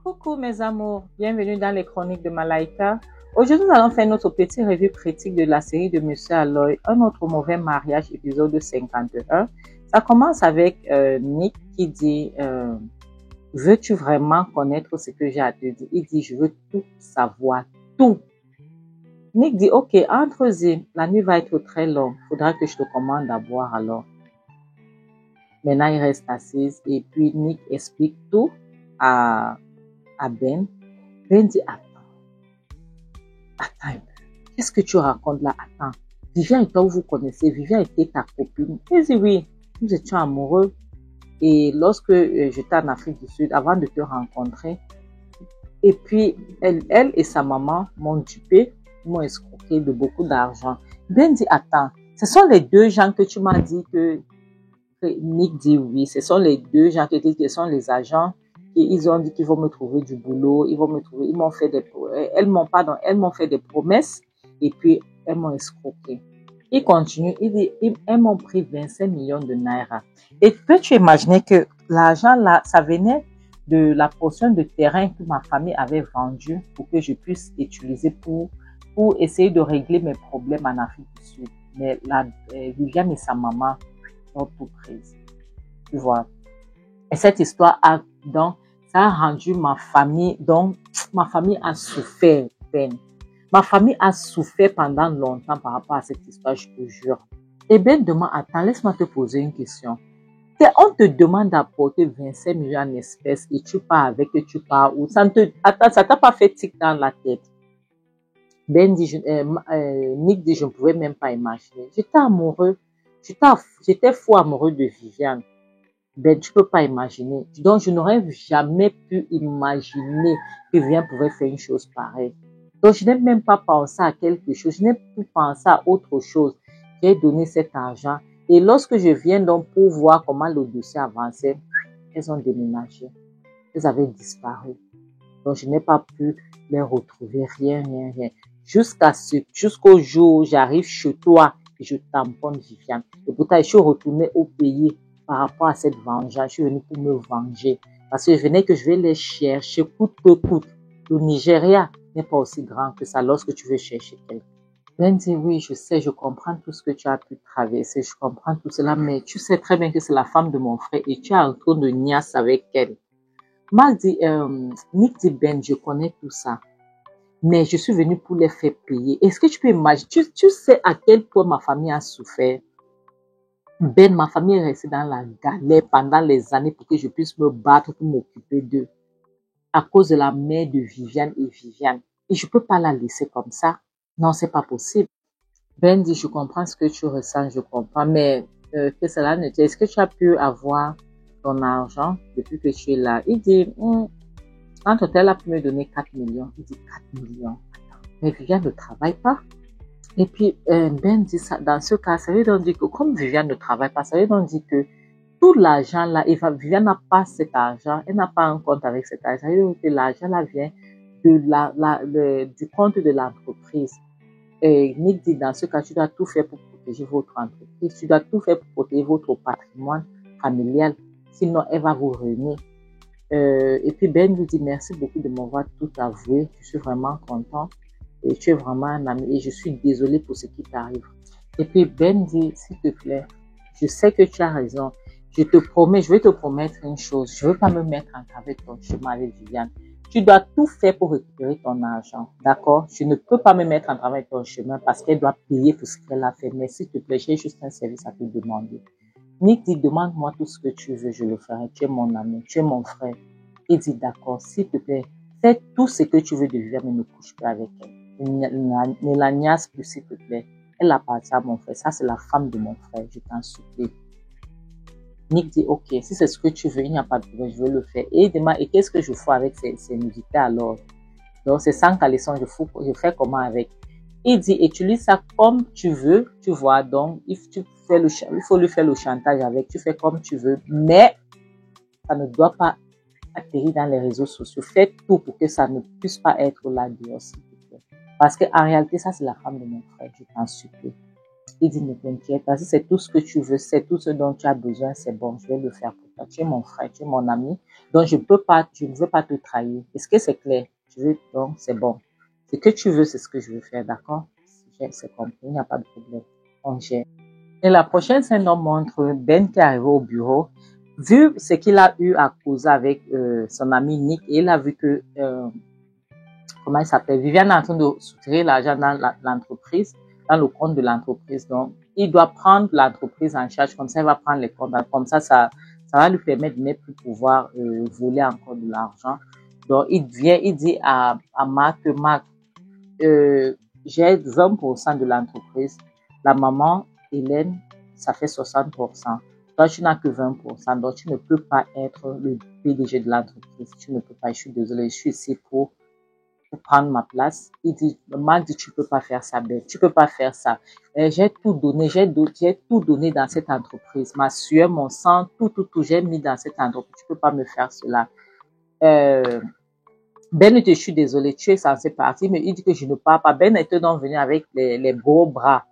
Coucou mes amours, bienvenue dans les chroniques de Malaika. Aujourd'hui, nous allons faire notre petite revue critique de la série de Monsieur Aloy, Un autre mauvais mariage, épisode 51. Ça commence avec Nick qui dit veux-tu vraiment connaître ce que j'ai à te dire? Il dit je veux tout savoir, tout. Nick dit ok, entre-y, la nuit va être très longue, faudra que je te commande à boire alors. Maintenant, il reste assise et puis Nick explique tout à Ben. Ben dit attends un peu. Qu'est-ce que tu racontes là? Attends. Vivian et toi, vous connaissez. Vivian était ta copine. Il dit oui, nous étions amoureux. Et lorsque j'étais en Afrique du Sud, avant de te rencontrer, et puis elle et sa maman m'ont dupé, m'ont escroqué de beaucoup d'argent. Ben dit attends, ce sont les deux gens que tu m'as dit que Nick dit oui, ce sont les deux gens qui sont les agents. Et ils ont dit qu'ils vont me trouver du boulot, ils m'ont fait elles m'ont fait des promesses et puis elles m'ont escroqué. Il continue, il dit, elles m'ont pris 25 millions de naira. Et peux-tu imaginer que l'argent là, ça venait de la portion de terrain que ma famille avait vendu pour que je puisse utiliser pour essayer de régler mes problèmes en Afrique du Sud. Mais Viviane et sa maman ont tout pris. Tu vois. Et cette histoire ça a rendu ma famille, donc ma famille a souffert, Ben. Ma famille a souffert pendant longtemps par rapport à cette histoire, je te jure. Et Ben demande, attends, laisse-moi te poser une question. On te demande d'apporter 25 millions en espèces et tu pars avec et tu pars où? Ça t'a pas fait tic dans la tête. Ben dit, Nick dit, je ne pouvais même pas imaginer. J'étais amoureux, j'étais fou amoureux de Viviane. Ben, tu peux pas imaginer. Donc, je n'aurais jamais pu imaginer que Viviane pouvait faire une chose pareille. Donc, je n'ai même pas pensé à quelque chose. Je n'ai plus pensé à autre chose. J'ai donné cet argent. Et lorsque je viens donc pour voir comment le dossier avançait, elles ont déménagé. Elles avaient disparu. Donc, je n'ai pas pu les retrouver. Rien. Jusqu'au jour où j'arrive chez toi et je tamponne Viviane. Et pourtant, je suis retournée au pays par rapport à cette vengeance. Je suis venue pour me venger. Parce que je vais les chercher coûte que coûte. Le Nigeria n'est pas aussi grand que ça lorsque tu veux chercher quelqu'un. Ben dit oui, je sais, je comprends tout ce que tu as pu traverser, je comprends tout cela, mais tu sais très bien que c'est la femme de mon frère et tu es en train de niasse avec elle. Nick dit Ben, je connais tout ça, mais je suis venue pour les faire payer. Est-ce que tu peux imaginer, tu sais à quel point ma famille a souffert? Ben, ma famille est restée dans la galère pendant les années pour que je puisse me battre pour m'occuper d'eux. À cause de la mère de Viviane et Viviane. Et je peux pas la laisser comme ça. Non, c'est pas possible. Ben dit, je comprends ce que tu ressens, je comprends, mais que cela ne dit, est-ce que tu as pu avoir ton argent depuis que tu es là? Il dit, entre elle a pu me donner 4 millions. Il dit, 4 millions. Mais Viviane ne travaille pas. Et puis, Ben dit ça, dans ce cas, ça veut donc dire que comme Viviane ne travaille pas, ça veut donc dire que tout l'argent là, Viviane n'a pas cet argent, elle n'a pas un compte avec cet argent. Ça veut dire que l'argent là vient du compte de l'entreprise. Et Nick dit, dans ce cas, tu dois tout faire pour protéger votre entreprise, tu dois tout faire pour protéger votre patrimoine familial, sinon elle va vous ruiner. Et puis Ben lui dit, merci beaucoup de m'avoir tout avoué, je suis vraiment content. Et tu es vraiment un ami et je suis désolée pour ce qui t'arrive. Et puis Ben dit, s'il te plaît, je sais que tu as raison. Je te promets, je vais te promettre une chose. Je ne veux pas me mettre en avec ton chemin avec Viviane. Tu dois tout faire pour récupérer ton argent. D'accord? Je ne peux pas me mettre en travail avec ton chemin parce qu'elle doit payer pour ce qu'elle a fait. Mais s'il te plaît, j'ai juste un service à te demander. Nick dit, demande-moi tout ce que tu veux, je le ferai. Tu es mon ami, tu es mon frère. Il dit, d'accord, s'il te plaît, fais tout ce que tu veux de Viviane, mais ne couche pas avec elle. Ne la niaise plus, s'il te plaît. Elle appartient à mon frère. Ça, c'est la femme de mon frère. Je t'en supplie. Nick dit, ok, si c'est ce que tu veux, il n'y a pas de problème, je vais le faire. Et il demande, et qu'est-ce que je fais avec ces nudités alors? Donc, c'est sans caleçon, je fais comment avec? Il dit, utilise ça comme tu veux, tu vois. Donc, il faut lui faire le chantage avec, tu fais comme tu veux, mais ça ne doit pas atterrir dans les réseaux sociaux. Fais tout pour que ça ne puisse pas être là dehors, s'il te plaît. Parce qu'en réalité, ça, c'est la femme de mon frère, je t'en supplie. Il dit, ne t'inquiète pas, si c'est tout ce que tu veux, c'est tout ce dont tu as besoin, c'est bon, je vais le faire pour toi. Tu es mon frère, tu es mon ami, donc je ne veux pas te trahir. Est-ce que c'est clair? Donc c'est bon. Ce que tu veux, c'est ce que je veux faire, d'accord? C'est compris, il n'y a pas de problème. On gère. Et la prochaine scène nous montre Ben qui est arrivé au bureau, vu ce qu'il a eu à causer avec son ami Nick, et il a vu que, comment il s'appelle, Viviane est en train de soutirer l'argent dans l'entreprise, dans le compte de l'entreprise. Donc, il doit prendre l'entreprise en charge, comme ça, il va prendre les comptes. Comme ça va lui permettre de ne plus pouvoir voler encore de l'argent. Donc, il dit à Marc que Marc, j'ai 20% de l'entreprise. La maman, Hélène, ça fait 60%. Toi, tu n'as que 20%. Donc, tu ne peux pas être le PDG de l'entreprise. Tu ne peux pas. Je suis désolée. Je suis ici pour prendre ma place. Il dit, Marc dit, tu peux pas faire ça, Ben. Tu peux pas faire ça. J'ai tout donné. J'ai tout donné dans cette entreprise. Ma sueur, mon sang, tout, j'ai mis dans cette entreprise. Tu peux pas me faire cela. Ben, je suis désolée, tu es censé partir, mais il dit que je ne pars pas. Ben était donc venu avec les gros bras.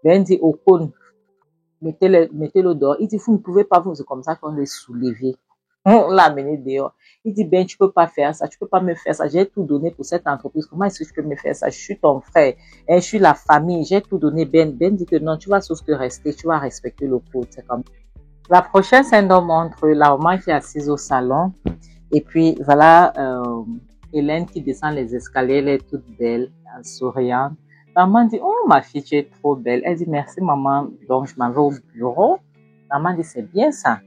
Ben dit, Okon, mettez-le dehors. Il dit, vous ne pouvez pas, c'est comme ça qu'on le soulevé. On l'a amené dehors. Il dit, Ben, tu peux pas faire ça, tu peux pas me faire ça. J'ai tout donné pour cette entreprise. Comment est-ce que je peux me faire ça? Je suis ton frère, je suis la famille, j'ai tout donné. Ben dit que non, tu vas sauf que rester, tu vas respecter le code. C'est comme la prochaine scène nous montre la maman qui est assise au salon. Et puis, voilà, Hélène qui descend les escaliers, elle est toute belle, souriante. Maman dit, oh, ma fille, tu es trop belle. Elle dit, merci, maman. Donc, je m'en vais au bureau. Maman dit, c'est bien ça.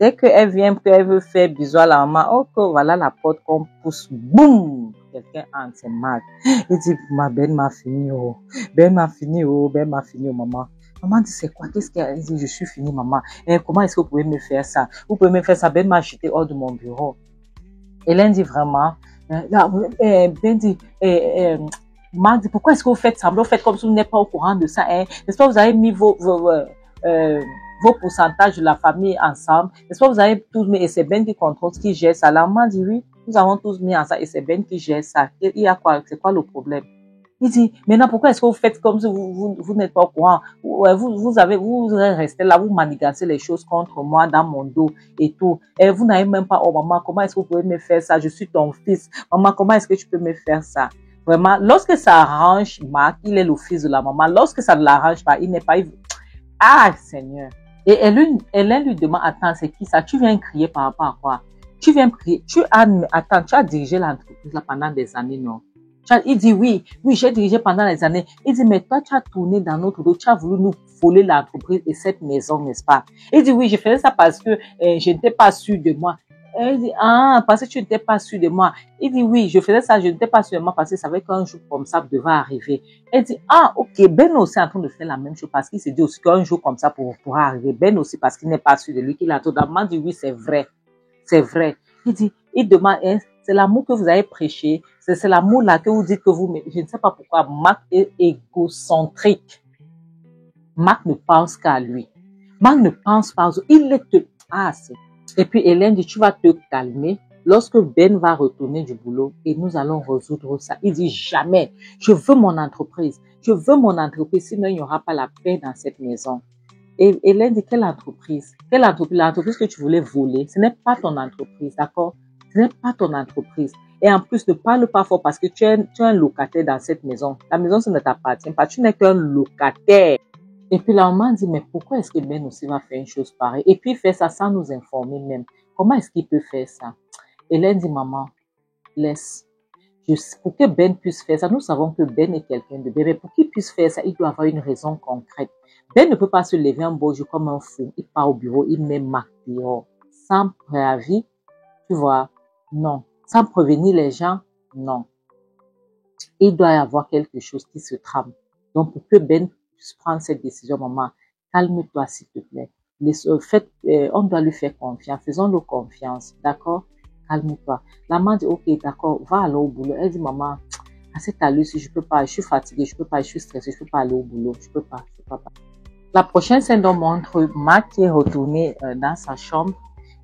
Dès qu'elle vient, qu'elle veut faire bisous à la maman, ok, voilà la porte qu'on pousse, boum! Quelqu'un entre, c'est mal. Il dit, ma belle m'a fini, oh. Ben m'a fini, oh. Ben m'a fini, oh, maman. Maman dit, c'est quoi? Qu'est-ce qu'elle dit? Je suis finie, maman. Comment est-ce que vous pouvez me faire ça? Vous pouvez me faire ça? Ben m'a jeté hors de mon bureau. Hélène dit vraiment, Ben dit, Marc dit, pourquoi est-ce que vous faites semblant, vous faites comme si vous n'êtes pas au courant de ça, hein? N'est-ce pas, vous avez mis vos pourcentages de la famille ensemble, n'est-ce pas, vous avez tous mis, et c'est Ben qui contrôle, qui gère ça. La maman dit, oui, nous avons tous mis ensemble, et c'est Ben qui gère ça. Il y a quoi, c'est quoi le problème? Il dit, maintenant, pourquoi est-ce que vous faites comme si vous n'êtes pas au courant? Vous restez là, vous manigancez les choses contre moi dans mon dos et tout. Et vous n'avez même pas, oh maman, comment est-ce que vous pouvez me faire ça? Je suis ton fils. Maman, comment est-ce que tu peux me faire ça? Vraiment, lorsque ça arrange Marc, il est le fils de la maman. Lorsque ça ne l'arrange pas, il n'est pas... Ah, Seigneur. Et elle lui demande, attends, c'est qui ça? Tu viens crier par rapport à quoi? Tu viens crier, attends, tu as dirigé l'entreprise là pendant des années, non? Il dit oui, j'ai dirigé pendant des années. Il dit, mais toi, tu as tourné dans notre dos, tu as voulu nous voler l'entreprise et cette maison, n'est-ce pas? Il dit, oui, je faisais ça parce que je n'étais pas sûr de moi. Il dit, ah, parce que tu n'étais pas sûr de moi. Il dit, oui, je faisais ça, je n'étais pas sûr de moi parce que ça savait qu'un jour comme ça devait arriver. Il dit, ah, ok, Ben aussi est en train de faire la même chose parce qu'il s'est dit aussi qu'un jour comme ça pourra arriver. Ben aussi parce qu'il n'est pas sûr de lui, qu'il a tout d'abord dit, oui, c'est vrai. C'est vrai. Il demande, c'est l'amour que vous avez prêché, c'est l'amour là que vous dites que vous, je ne sais pas pourquoi, Marc est égocentrique. Marc ne pense qu'à lui. Marc ne pense pas aux autres. Il est et puis Hélène dit, tu vas te calmer. Lorsque Ben va retourner du boulot et nous allons résoudre ça. Il dit, jamais. Je veux mon entreprise. Je veux mon entreprise, sinon il n'y aura pas la paix dans cette maison. Et Hélène dit, quelle entreprise? Quelle entreprise? L'entreprise que tu voulais voler, ce n'est pas ton entreprise, d'accord? Ce n'est pas ton entreprise. Et en plus, ne parle pas fort parce que tu es un locataire dans cette maison. La maison, ça ne t'appartient pas. Tu n'es qu'un locataire. Et puis la maman dit, mais pourquoi est-ce que Ben aussi va faire une chose pareille? Et puis il fait ça sans nous informer même. Comment est-ce qu'il peut faire ça? Hélène dit, maman, laisse. Pour que Ben puisse faire ça, nous savons que Ben est quelqu'un de bien, mais pour qu'il puisse faire ça, il doit avoir une raison concrète. Ben ne peut pas se lever un beau jour comme un fou. Il part au bureau, il met Marc dehors. Sans préavis, tu vois, non. Sans prévenir les gens, non. Il doit y avoir quelque chose qui se trame. Donc, pour que Ben puisse prendre cette décision, maman, calme-toi s'il te plaît. On doit lui faire confiance. Faisons-le confiance, d'accord? Calme-toi. La maman dit, ok, d'accord, va aller au boulot. Elle dit, maman, à cette allure, si je peux pas, je suis fatiguée, je peux pas, je suis stressée, je peux pas aller au boulot, je peux pas. La prochaine scène nous montre Marc qui est retourné dans sa chambre.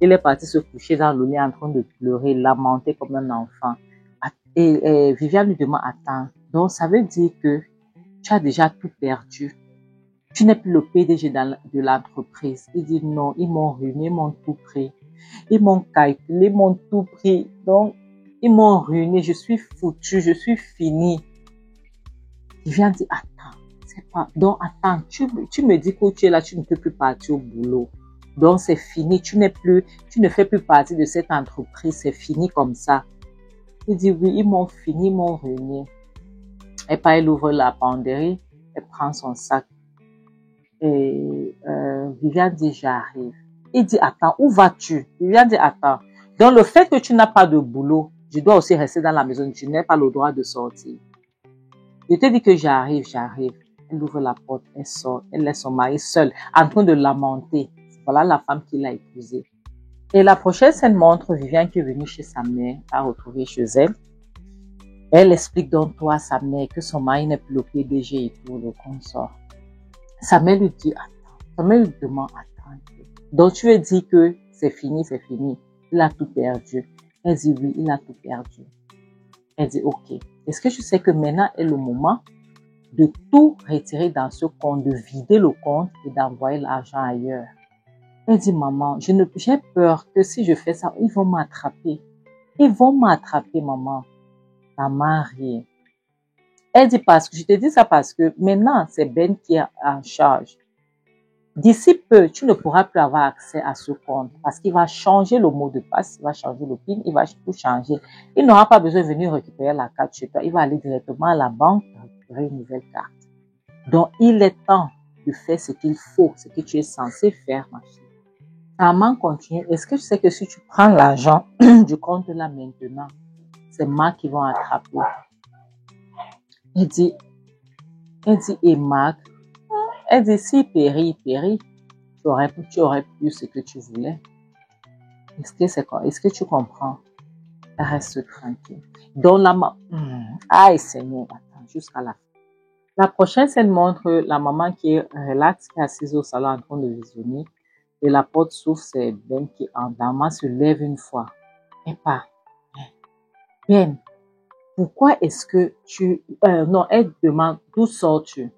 Il est parti se coucher dans le lit en train de pleurer, lamenter comme un enfant. Et Viviane lui demande, attends, donc ça veut dire que tu as déjà tout perdu. Tu n'es plus le PDG de l'entreprise. Il dit non, ils m'ont ruiné, ils m'ont tout pris. Ils m'ont calculé, ils m'ont tout pris. Donc, ils m'ont ruiné, je suis foutu, je suis fini. Il vient dire, attends, c'est pas... Donc, attends, tu me dis que tu es là, tu ne peux plus partir au boulot. Donc, c'est fini, tu ne fais plus partie de cette entreprise, c'est fini comme ça. Il dit, oui, ils m'ont fini, ils m'ont ruiné. Et puis, elle ouvre la penderie, elle prend son sac. Et Viviane dit, j'arrive. Il dit, attends, où vas-tu? Viviane dit, attends. Donc, le fait que tu n'as pas de boulot, je dois aussi rester dans la maison, je n'ai pas le droit de sortir. Je te dis que j'arrive. Elle ouvre la porte, elle sort, elle laisse son mari seul, en train de lamenter. Voilà la femme qu'il a épousée. Et la prochaine scène montre Viviane qui est venue chez sa mère, à retrouver chez elle. Elle explique donc à sa mère que son mari n'est plus le PDG et tout, le consort. Sa mère lui dit, attends. Sa mère lui demande, attends. Donc tu veux dire que c'est fini. Il a tout perdu. Elle dit oui, il a tout perdu. Elle dit ok. Est-ce que tu sais que maintenant est le moment de tout retirer dans ce compte, de vider le compte et d'envoyer l'argent ailleurs? Elle dit maman, j'ai peur que si je fais ça, ils vont m'attraper. Ils vont m'attraper, maman. Maman rit. Elle dit je te dis ça parce que maintenant c'est Ben qui est en charge. D'ici peu, tu ne pourras plus avoir accès à ce compte parce qu'il va changer le mot de passe, il va changer le PIN, il va tout changer. Il n'aura pas besoin de venir récupérer la carte chez toi. Il va aller directement à la banque récupérer une nouvelle carte. Donc, il est temps de faire ce qu'il faut, ce que tu es censé faire, ma fille. Maman continue. Est-ce que tu sais que si tu prends l'argent du compte là maintenant, c'est Marc qui vont attraper. Il dit, et Marc, elle dit, s'il périt, tu aurais pu ce que tu voulais. Est-ce que tu comprends? Reste tranquille. Donc, aïe Seigneur, attends, jusqu'à la fin. La prochaine scène montre la maman qui est relaxe, qui est assise au salon en train de visionner. Et la porte s'ouvre, c'est Ben qui entre. La maman se lève une fois. Et pas. Ben, pourquoi est-ce que non, elle demande, d'où sors-tu?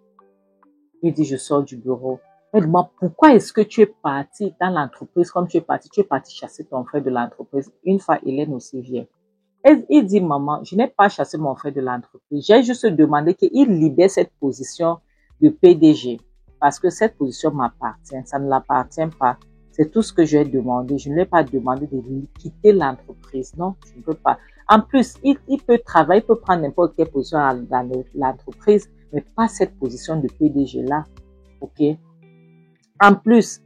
Il dit, je sors du bureau. Elle demande, pourquoi est-ce que tu es parti dans l'entreprise comme tu es parti chasser ton frère de l'entreprise. Une fois, Hélène aussi vient. Il dit, maman, je n'ai pas chassé mon frère de l'entreprise. J'ai juste demandé qu'il libère cette position de PDG. Parce que cette position m'appartient. Ça ne l'appartient pas. C'est tout ce que je lui ai demandé. Je ne lui ai pas demandé de quitter l'entreprise. Non, je ne peux pas. En plus, il peut travailler, il peut prendre n'importe quelle position dans l'entreprise, mais pas cette position de PDG là. OK? En plus,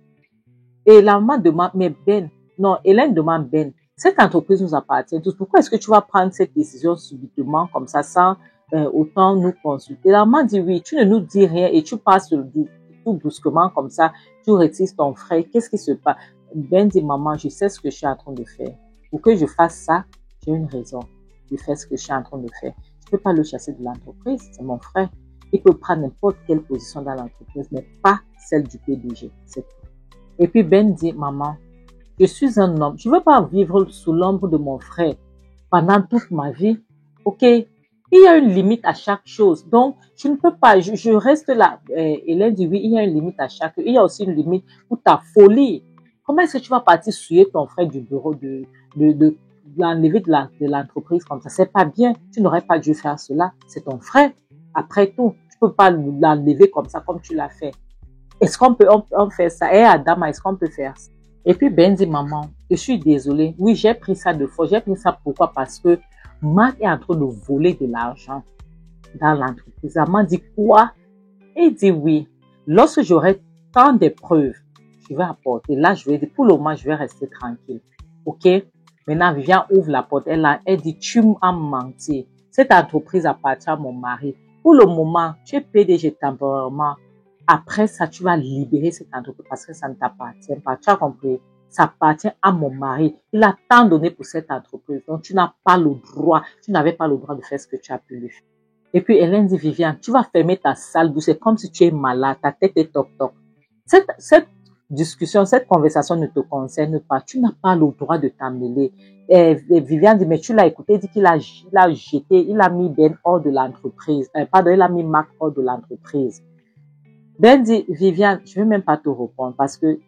et la maman demande, mais Ben, non, Hélène demande Ben, cette entreprise nous appartient tous. Pourquoi est-ce que tu vas prendre cette décision subitement, comme ça, sans autant nous consulter? La maman dit oui, tu ne nous dis rien et tu passes tout brusquement comme ça, tu retires ton frère. Qu'est-ce qui se passe? Ben dit, maman, je sais ce que je suis en train de faire. Pour que je fasse ça, j'ai une raison de faire ce que je suis en train de faire. Je ne peux pas le chasser de l'entreprise, c'est mon frère. Il peut prendre n'importe quelle position dans l'entreprise, mais pas celle du PDG. C'est tout. Et puis Ben dit, maman, je suis un homme. Je ne veux pas vivre sous l'ombre de mon frère pendant toute ma vie. OK? Il y a une limite à chaque chose. Donc, je ne peux pas, je reste là. Hélène dit oui, il y a une limite à chaque. Il y a aussi une limite pour ta folie. Comment est-ce que tu vas partir souiller ton frère du bureau, de l'enlever de l'entreprise comme ça? C'est pas bien. Tu n'aurais pas dû faire cela. C'est ton frère. Après tout, tu peux pas l'enlever comme ça, comme tu l'as fait. Est-ce qu'on peut faire ça? Et Adama, est-ce qu'on peut faire ça? Et puis Ben dit, maman, je suis désolée. Oui, j'ai pris ça de fois. J'ai pris ça pourquoi? Parce que Marc est en train de voler de l'argent dans l'entreprise. Maman dit quoi? Il dit oui. Lorsque j'aurai tant de preuves, je vais apporter. Là, je vais dire, pour le moment, je vais rester tranquille. OK? Maintenant, Viviane ouvre la porte. Elle dit, tu m'as menti. Cette entreprise appartient à mon mari. Pour le moment, tu es PDG temporairement. Après ça, tu vas libérer cette entreprise parce que ça ne t'appartient pas. Tu as compris? Ça appartient à mon mari. Il a tant donné pour cette entreprise. Donc, tu n'as pas le droit. Tu n'avais pas le droit de faire ce que tu as pu lui faire. Et puis, Hélène dit, Viviane, tu vas fermer ta sale bouche. C'est comme si tu es malade. Ta tête est toc-toc. Cette discussion, cette conversation ne te concerne pas. Tu n'as pas le droit de t'en mêler. Viviane dit, mais tu l'as écouté, il dit qu'il a jeté, il a mis Ben hors de l'entreprise. Pardon, il a mis Marc hors de l'entreprise. Ben dit, Viviane, je ne veux même pas te répondre parce que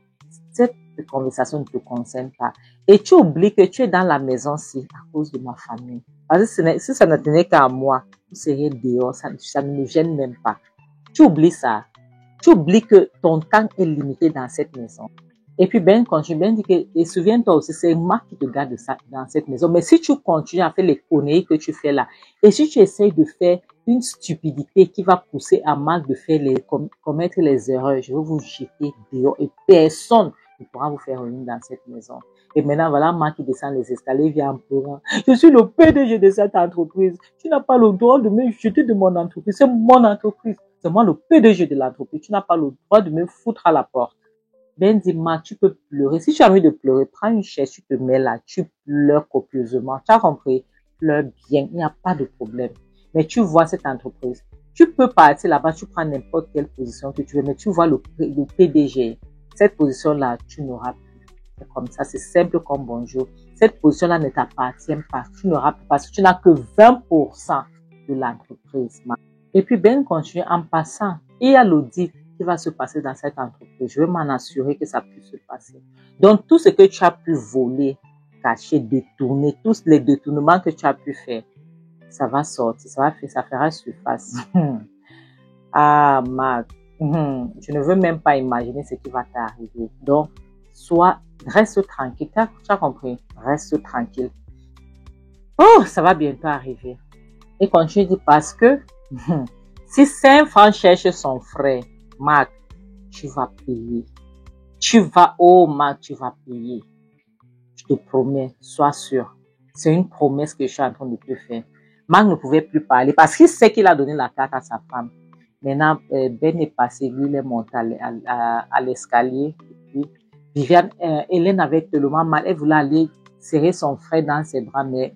cette conversation ne te concerne pas. Et tu oublies que tu es dans la maison-ci à cause de ma famille. Parce que si ça ne tenait qu'à moi, vous seriez dehors, ça ne me gêne même pas. Tu oublies ça. Tu oublies que ton temps est limité dans cette maison. Et puis Ben continue, Ben dit que, et souviens-toi aussi, c'est moi qui te garde ça dans cette maison. Mais si tu continues à faire les conneries que tu fais là, et si tu essayes de faire une stupidité qui va pousser à Marc de faire commettre les erreurs, je vais vous jeter dehors et personne ne pourra vous faire revenir dans cette maison. Et maintenant, voilà Marc qui descend les escaliers, vient en pleurant. Je suis le PDG de cette entreprise. Tu n'as pas le droit de me jeter de mon entreprise. C'est mon entreprise. C'est moi le PDG de l'entreprise. Tu n'as pas le droit de me foutre à la porte. Ben dit, Marc, tu peux pleurer. Si tu as envie de pleurer, prends une chaise, tu te mets là, tu pleures copieusement. Tu as compris? Pleure bien, il n'y a pas de problème. Mais tu vois cette entreprise. Tu peux partir là-bas, tu prends n'importe quelle position que tu veux, mais tu vois le PDG. Cette position-là, tu n'auras plus. C'est comme ça, c'est simple comme bonjour. Cette position-là ne t'appartient pas. Tu n'auras plus parce que tu n'as que 20% de l'entreprise. Et puis Ben continue en passant. Il y a l'audit qui va se passer dans cette entreprise. Je veux m'en assurer que ça puisse se passer. Donc, tout ce que tu as pu voler, cacher, détourner, tous les détournements que tu as pu faire, ça va sortir, ça fera surface. Ah, Marc, je ne veux même pas imaginer ce qui va t'arriver. Donc, reste tranquille. Tu as compris? Reste tranquille. Oh, ça va bientôt arriver. Et continue de dire parce que si 5 francs cherche son frère, Marc, tu vas payer. Marc, tu vas payer. Je te promets, sois sûr. C'est une promesse que je suis en train de te faire. Marc ne pouvait plus parler parce qu'il sait qu'il a donné la carte à sa femme. Maintenant, Ben est passé, lui, il est monté à l'escalier. Viviane, Hélène avait tellement mal, elle voulait aller serrer son frère dans ses bras, mais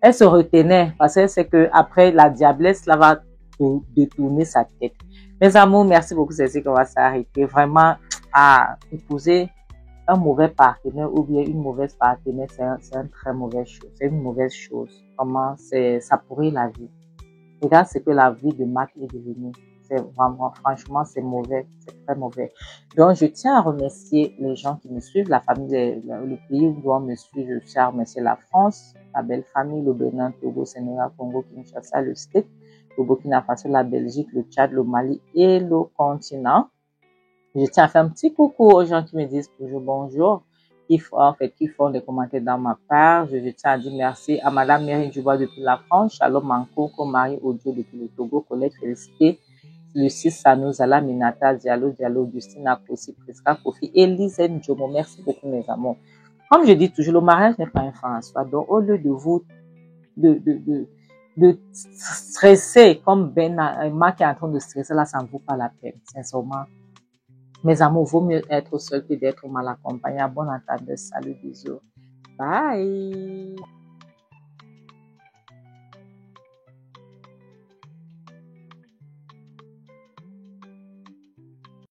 elle se retenait parce qu'elle sait qu'après, la diablesse, là, va détourner sa tête. Mes amours, merci beaucoup, c'est ici qu'on va s'arrêter. Vraiment, à épouser un mauvais partenaire ou bien une mauvaise partenaire, c'est une très mauvaise chose. C'est une mauvaise chose. Comment ça pourrit la vie. Regarde ce que la vie de Marc est devenue. C'est vraiment, franchement, c'est mauvais. C'est très mauvais. Donc, je tiens à remercier les gens qui me suivent, la famille, le pays où doit me suivre. Je tiens à remercier la France, la belle famille, le Bénin, Togo, Sénégal, Congo, Kinshasa, le State, le Burkina Faso, la Belgique, le Tchad, le Mali et le continent. Je tiens à faire un petit coucou aux gens qui me disent toujours bonjour, qui font des commentaires dans ma page. Je tiens à dire merci à Madame Mérine Dubois depuis la France, Shalom Mankoko, Marie Audio depuis le Togo, Colette Félicité, Lucie Sanouzala, Minata, Diallo, Augustine Akossi, Priska, Kofi, Elise Ndjomo. Merci beaucoup, mes amours. Comme je dis toujours, le mariage n'est pas un frein en soi. Donc, au lieu de vous, de stresser, comme Marc est en train de stresser, là, ça ne vaut pas la peine, sincèrement. Mes amours, vaut mieux être seul que d'être mal accompagné. Bon entendeur, salut, bisous. Bye.